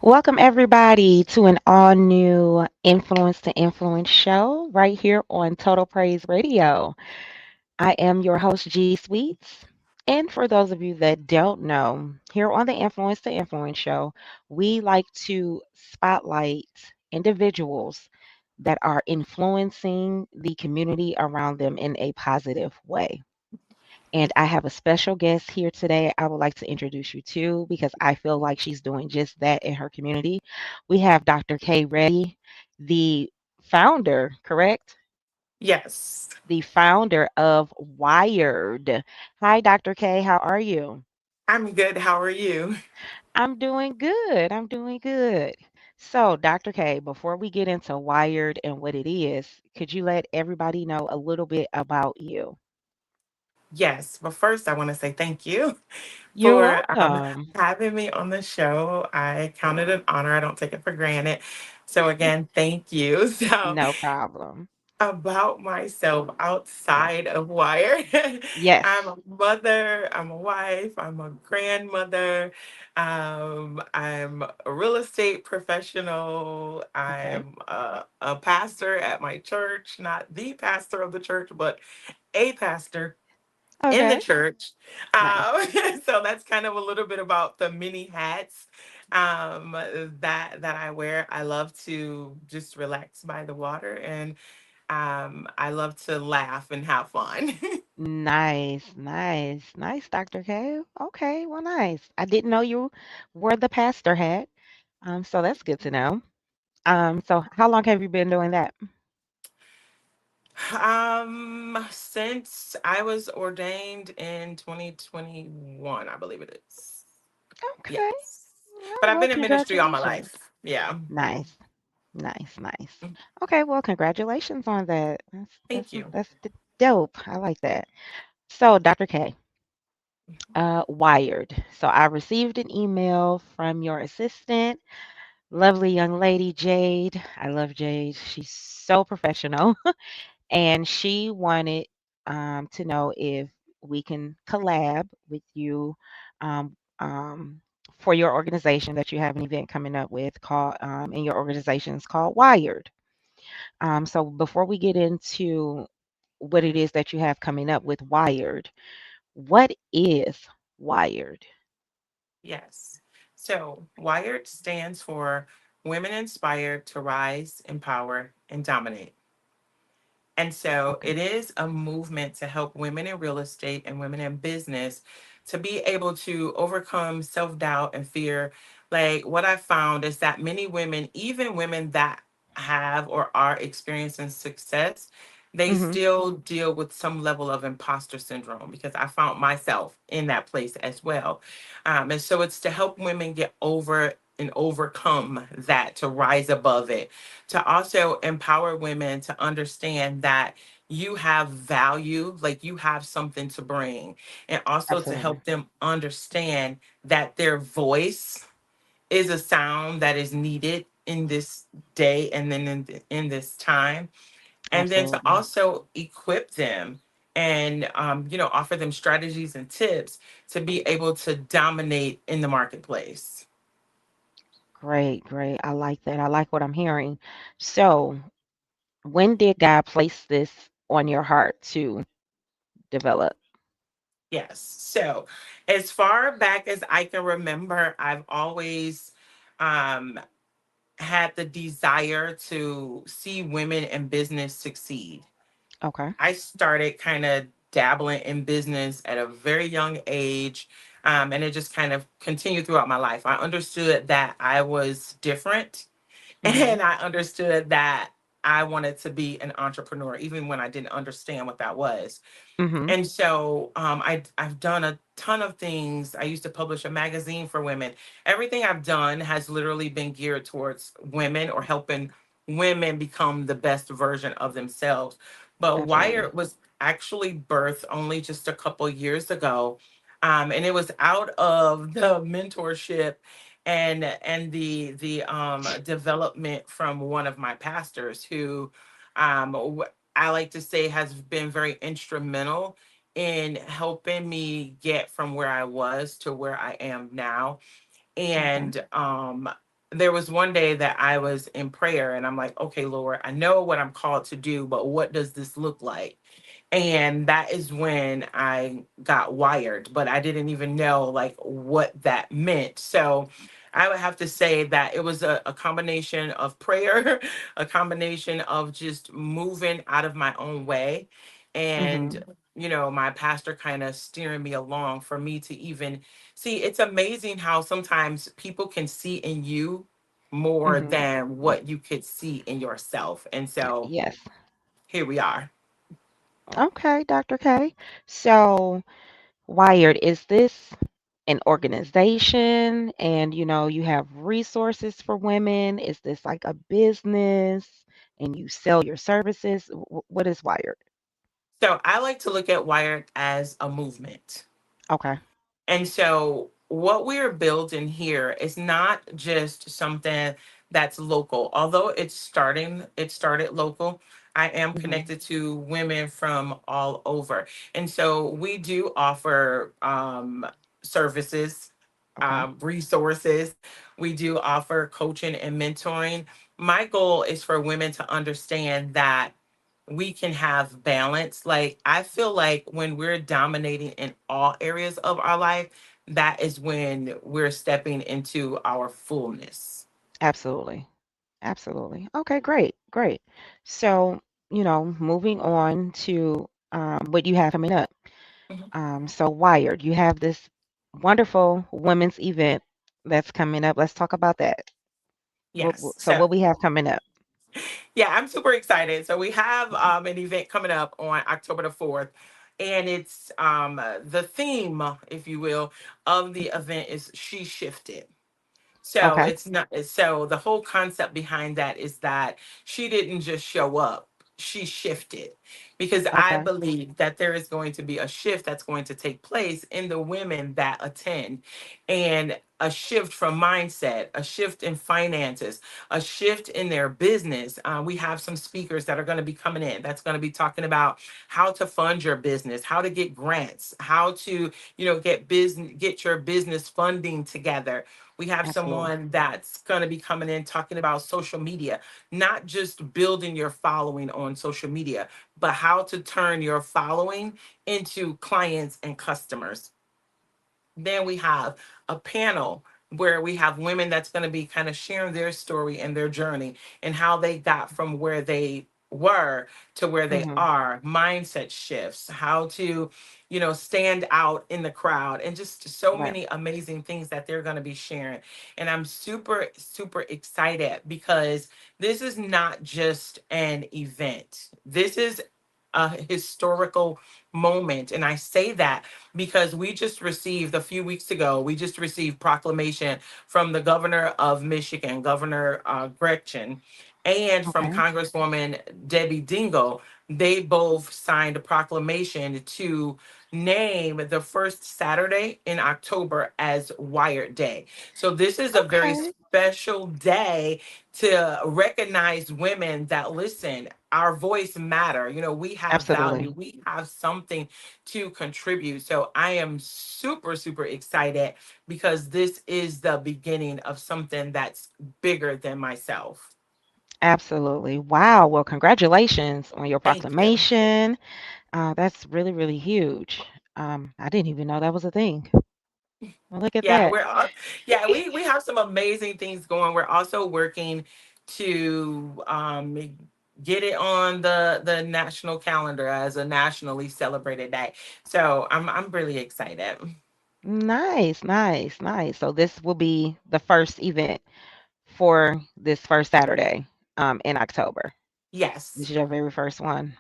Welcome, everybody, to an all new Influence to Influence show right here on Total Praise Radio. I am your host, G Sweets. And for those of you that don't know, here on the Influence to Influence show, we like to spotlight individuals that are influencing the community around them in a positive way. And I have a special guest here today I would like to introduce you to because I feel like she's doing just that in her community. We have Dr. K Reddy, the founder, correct? Yes, The founder of Wired. Hi, Dr. K. How are you? I'm good. How are you? I'm doing good. I'm doing good. So, Dr. K, before we get into Wired and what it is, could you let everybody know a little bit about you? Yes, but first I want to say thank you You're for welcome. having me on the show. I count it an honor. I don't take it for granted. So again, thank you. So No problem. about myself outside of Wire, Yes. I'm a mother. I'm a wife. I'm a grandmother. I'm a real estate professional. Okay. I'm a pastor at my church, not the pastor of the church, but a pastor in the Okay. church. Nice. Um, so that's kind of a little bit about the many hats that I wear. I love to just relax by the water, and I love to laugh and have fun. Nice, nice, nice, Dr. K. Okay, well, nice. I didn't know you wore the pastor hat. So that's good to know. So how long have you been doing that? Since I was ordained in 2021, I believe it is. Okay. Yes. But Oh, I've well, been in ministry all my congratulations. life. Yeah. Nice, nice, nice. Okay, well, congratulations on that. Thank you. Dope. I like that. So, Dr. K, Wired. So I received an email from your assistant. Lovely young lady, Jade. I love Jade. She's so professional. And she wanted to know if we can collab with you um, um, for your organization that you have an event coming up with called, and your organization is called Wired. So before we get into what it is that you have coming up with Wired, what is Wired? Yes. So WIRED stands for Women Inspired to Rise, Empower, and Dominate. And so Okay. it is a movement to help women in real estate and women in business to be able to overcome self doubt and fear. Like what I found is that many women, even women that have or are experiencing success, they Mm-hmm. still deal with some level of imposter syndrome because I found myself in that place as well. And so it's to help women get over and overcome that, to rise above it, to also empower women to understand that you have value, like you have something to bring, and also to Absolutely. help them understand that their voice is a sound that is needed in this day and then in this time, and then to Absolutely. also equip them and offer them strategies and tips to be able to dominate in the marketplace. Great, great. I like that. I like what I'm hearing. So, when did God place this on your heart to develop? Yes. So, as far back as I can remember, I've always um, had the desire to see women in business succeed. Okay. I started kind of dabbling in business at a very young age, and it just kind of continued throughout my life. I understood that I was different, Mhm. and I understood that I wanted to be an entrepreneur, even when I didn't understand what that was. Mhm. And so I've done a ton of things. I used to publish a magazine for women. Everything I've done has literally been geared towards women or helping women become the best version of themselves. But Absolutely. Wired was actually birthed only just a couple years ago. And it was out of the mentorship and the development from one of my pastors who I like to say has been very instrumental in helping me get from where I was to where I am now. Okay. And there was one day that I was in prayer and I'm like, okay, Lord, I know what I'm called to do, but what does this look like? And that is when I got wired, but I didn't even know like what that meant. So I would have to say that it was a combination of prayer, a combination of just moving out of my own way, and Mhm. my pastor kind of steering me along for me to even see. It's amazing how sometimes people can see in you more Mhm. than what you could see in yourself. And so Yes. here we are. Okay, Dr. K. So, Wired, is this an organization and you have resources for women? Is this like a business and you sell your services? What is Wired? So I like to look at Wired as a movement. Okay. And so what we're building here is not just something that's local. Although it started local. I am Mhm. connected to women from all over. And so we do offer services, Okay. resources. We do offer coaching and mentoring. My goal is for women to understand that we can have balance. Like, I feel like when we're dominating in all areas of our life, that is when we're stepping into our fullness. Absolutely. Absolutely. Okay, great. Great. So, moving on to what you have coming up. Mhm. So Wired, you have this wonderful women's event that's coming up. Let's talk about that. Yes. So So, what we have coming up? yeah, I'm super excited. So, we have an event coming up on October the 4th. And it's the theme, if you will, of the event is She Shifted. So Okay. it's not, so the whole concept behind that is that she didn't just show up, she shifted. Because I Okay. believe that there is going to be a shift that's going to take place in the women that attend, and a shift from mindset, a shift in finances, a shift in their business. We have some speakers that are going to be coming in that's going to be talking about how to fund your business, how to get grants, how to, get your business funding together. We have Absolutely. someone that's going to be coming in talking about social media, not just building your following on social media, but how to turn your following into clients and customers. Then we have a panel where we have women that's going to be kind of sharing their story and their journey and how they got from where they were to where they Hmm. are, mindset shifts, how to, stand out in the crowd, and just so Right. many amazing things that they're going to be sharing. And I'm super, super excited because this is not just an event. This is a historical moment. And I say that because we just received a few weeks ago, we just received proclamation from the governor of Michigan, Governor Gretchen, and from Okay. Congresswoman Debbie Dingell. They both signed a proclamation to name the first Saturday in October as Wired Day. So this is a very Okay. special day to recognize women that listen, our voice matter. We have value. Absolutely. We have something to contribute. So I am super, super excited because this is the beginning of something that's bigger than myself. Absolutely. Wow. Well, congratulations on your Thank you. proclamation. That's really, really huge. I didn't even know that was a thing. Well, look at Yeah, that. yeah, we have some amazing things going. We're also working to get it on the national calendar as a nationally celebrated day. So I'm really excited. Nice, nice, nice. So this will be the first event for this first Saturday in October. This Yes. is your very first one.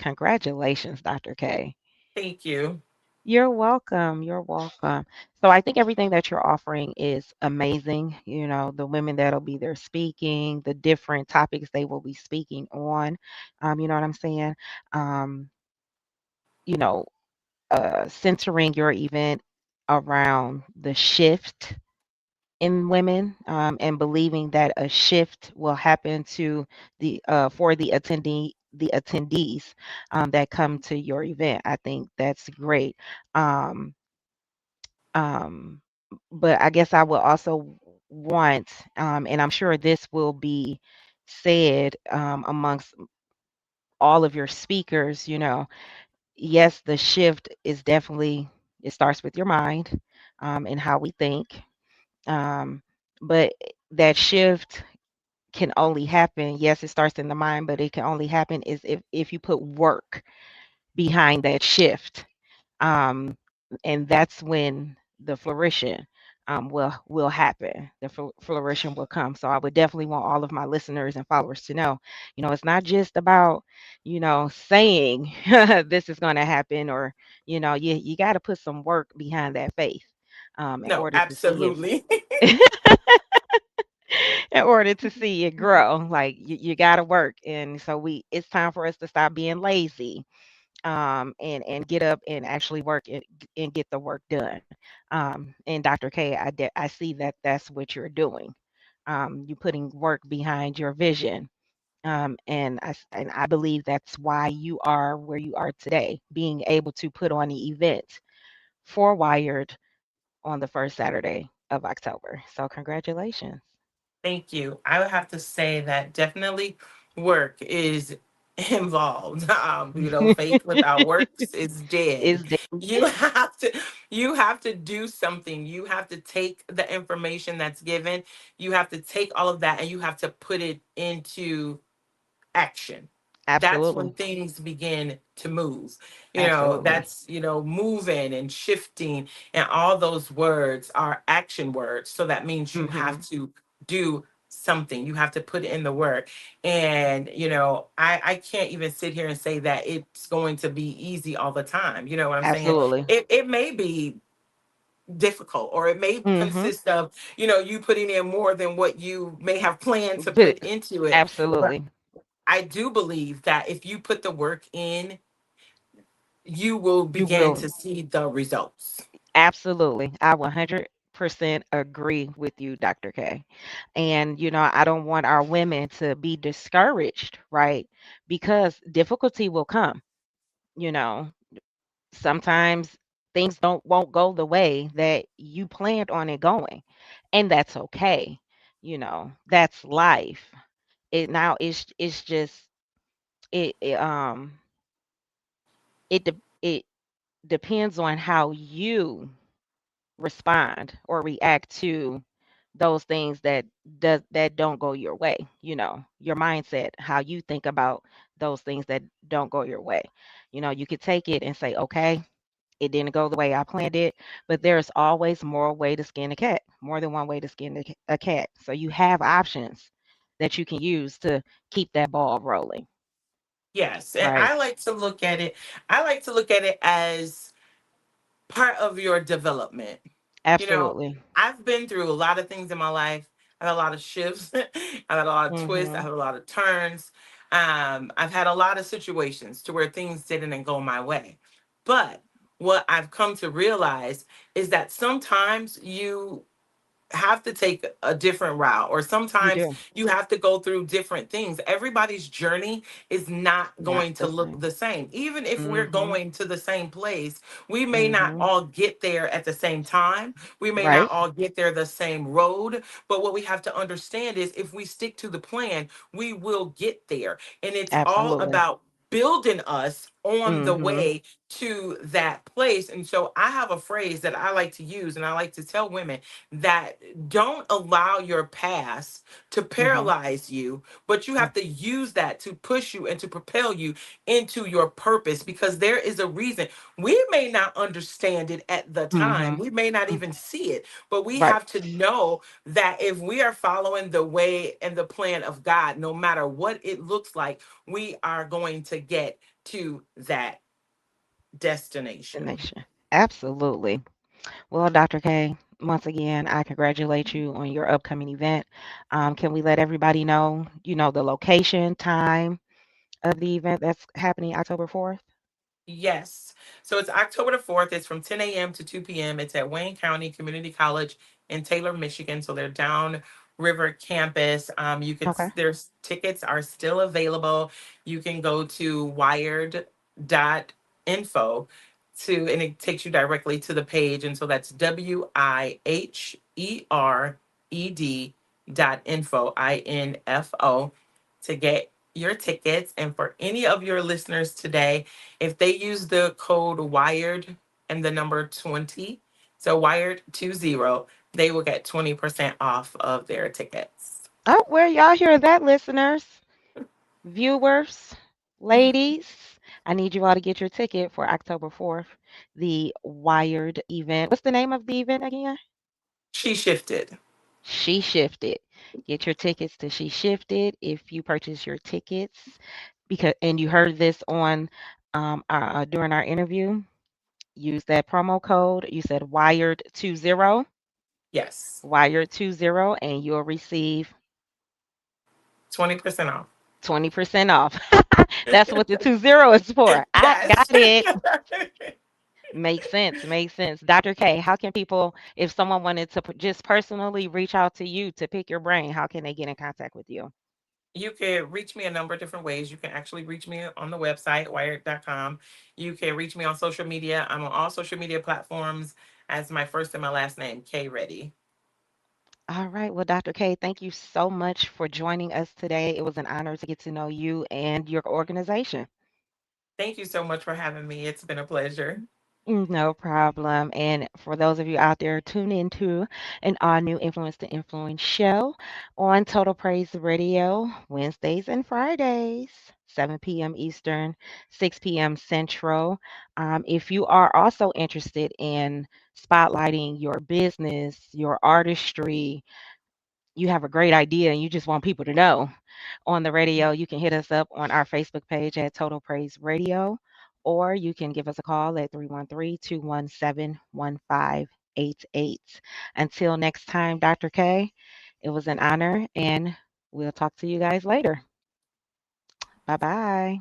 Congratulations, Dr. K. Thank you. You're welcome. You're welcome. So I think everything that you're offering is amazing. The women that'll be there speaking, the different topics they will be speaking on. You know what I'm saying? Um, you know, Centering your event around the shift in women, and believing that a shift will happen to the for the attendees that come to your event. I think that's great. Um, um, but I guess I will also want, and I'm sure this will be said amongst all of your speakers, yes, the shift is definitely, it starts with your mind and how we think. Um, but that shift can only happen, yes, it starts in the mind, but it can only happen is if you put work behind that shift. Um, and that's when the flourishing will happen. The flourishing will come. So I would definitely want all of my listeners and followers to know, it's not just about, saying this is going to happen, or you got to put some work behind that faith in No, order to see it. absolutely. In order to see it grow, like you got to work. And so it's time for us to stop being lazy, and get up and actually work and get the work done. And Dr. K, I see that that's what you're doing. You putting work behind your vision. And I believe that's why you are where you are today, being able to put on the event for Wired on the first Saturday of October. So congratulations. Thank you. I would have to say that definitely work is involved. Faith without works is dead. Is that You have to you have to do something. You have to take the information that's given. You have to take all of that and you have to put it into action. That's when absolutely, things begin to move. absolutely. That's, moving and shifting, and all those words are action words. So that means you have Hmm. to do something. You have to put in the work. And, I can't even sit here and say that it's going to be easy all the time. You know what I'm saying? Absolutely. It may be difficult, or it may Hmm. consist of, you putting in more than what you may have planned to But put into it. But absolutely. I do believe that if you put the work in, you will You begin will. to see the results. Absolutely. I 100% agree with you, Dr. K. And, I don't want our women to be discouraged, right? Because difficulty will come, you know. Sometimes things don't won't go the way that you planned on it going. And that's okay. That's life. It's just it it depends on how you respond or react to those things that don't go your way. Your mindset, how you think about those things that don't go your way. You could take it and say, okay, it didn't go the way I planned it, but there's always more way to skin a cat, more than one way to skin a cat. So you have options that you can use to keep that ball rolling. Yes, and Right. I like to look at it as part of your development. You know, Absolutely. I've been through a lot of things in my life. I've had a lot of shifts. I've had a lot of twists. I've Mhm. had a lot of turns. I've had a lot of situations to where things didn't go my way. But what I've come to realize is that sometimes you have to take a different route, or You sometimes do. you have to go through different things. Everybody's journey is not Not going to the look same. the same. Even if we're Mhm. going to the same place, we may not Mhm. all get there at the same time. We may not Right. all get there the same road. But what we have to understand is if we stick to the plan, we will get there. And it's all Absolutely. about building us on the Mhm. way to that place. And so I have a phrase that I like to use, and I like to tell women that don't allow your past to Mhm. paralyze you, but you Mm. have to use that to push you and to propel you into your purpose, because there is a reason. We may not understand it at the time, Mhm. we may not Mm. even see it, but we Right. have to know that if we are following the way and the plan of God, no matter what it looks like, we are going to get to that destination. Destination. Absolutely. Well, Dr. K, once again, I congratulate you on your upcoming event. Can we let everybody know, the location, time of the event that's happening October 4th? Yes. So it's October the 4th. It's from 10 a.m. to 2 p.m. It's at Wayne County Community College in Taylor, Michigan. So they're down river campus. Okay. There's tickets are still available. You can go to wired.info and it takes you directly to the page. And so that's WIHER info to get your tickets. And for any of your listeners today, if they use the code WIRED and the number 20, so WIRED 20, they will get 20% off of their tickets. Oh, where y'all hear that, listeners, viewers, ladies? I need you all to get your ticket for October 4th, the Wired event. What's the name of the event again? She shifted. She Shifted. Get your tickets to She Shifted if you purchase your tickets because and you heard this on during our interview. Use that promo code. You said Wired20, Yes, Wired20, and you'll receive 20% off. 20% off. That's what the 20 is for. I Yes. got it. Makes sense. Makes sense. Dr. K, how can people, if someone wanted to just personally reach out to you to pick your brain, how can they get in contact with you? You can reach me a number of different ways. You can actually reach me on the website, wired.com. You can reach me on social media. I'm on all social media platforms as my first and my last name, K Ready. All right. Well, Dr. K, thank you so much for joining us today. It was an honor to get to know you and your organization. Thank you so much for having me. It's been a pleasure. No problem. And for those of you out there, tune into an all new Influence to Influence show on Total Praise Radio, Wednesdays and Fridays, 7 p.m. Eastern, 6 p.m. Central. If you are also interested in spotlighting your business, your artistry, you have a great idea and you just want people to know on the radio, you can hit us up on our Facebook page at Total Praise Radio, or you can give us a call at 313-217-1588. Until next time, Dr. K, it was an honor, and we'll talk to you guys later. Bye bye.